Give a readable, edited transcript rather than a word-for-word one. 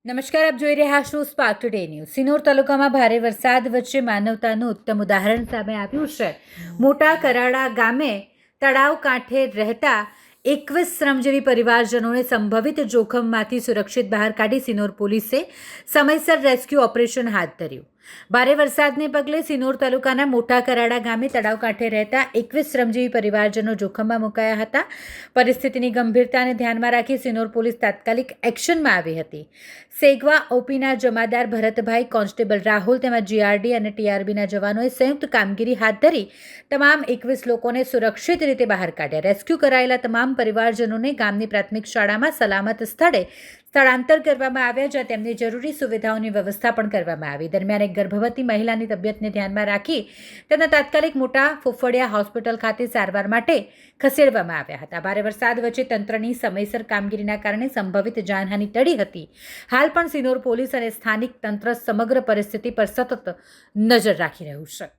નમસ્કાર, આપ જોઈ રહ્યા છો સ્પાર્ક ટુડે ન્યૂઝ. સિનોર તાલુકામાં ભારે વરસાદ વચ્ચે માનવતાનું ઉત્તમ ઉદાહરણ સામે આવ્યું છે. મોટા કરાડા ગામે તળાવ કાંઠે રહેતા 21 શ્રમજીવી પરિવારજનોને સંભવિત જોખમમાંથી સુરક્ષિત બહાર કાઢી સિનોર પોલીસે સમયસર રેસ્ક્યુ ઓપરેશન હાથ ધર્યું. ભારે વરસાદને પગલે સિનોર તાલુકાના મોટા કરાડા ગામે તળાવ કાંઠે રહેતા 21 શ્રમજીવી પરિવારજનો જોખમમાં મુકાયા હતા. પરિસ્થિતિની ગંભીરતાને ધ્યાનમાં રાખી સિનોર પોલીસ તાત્કાલિક એક્શનમાં આવી હતી. સેગવા ઓપીના જમાદાર ભરતભાઈ, કોન્સ્ટેબલ રાહુલ તેમજ જીઆરડી અને ટીઆરબીના જવાનોએ સંયુક્ત કામગીરી હાથ ધરી તમામ 21 લોકોને સુરક્ષિત રીતે બહાર કાઢ્યા. રેસ્ક્યુ કરાયેલા તમામ પરિવારજનોને ગામની પ્રાથમિક શાળામાં સલામત સ્થળે સ્થળાંતર કરવામાં આવ્યા, જ્યાં તેમને જરૂરી સુવિધાઓની વ્યવસ્થા પણ કરવામાં આવી. દરમિયાન એક ગર્ભવતી મહિલાની તબિયતને ધ્યાનમાં રાખી તેમને તાત્કાલિક મોટા ફુફડિયા હોસ્પિટલ ખાતે સારવાર માટે ખસેડવામાં આવ્યા હતા. ભારે વરસાદ વચ્ચે તંત્રની સમયસર કામગીરીના કારણે સંભવિત જાનહાનિ ટળી હતી. હાલ પણ સિનોર પોલીસ અને સ્થાનિક તંત્ર સમગ્ર પરિસ્થિતિ પર સતત નજર રાખી રહ્યું છે.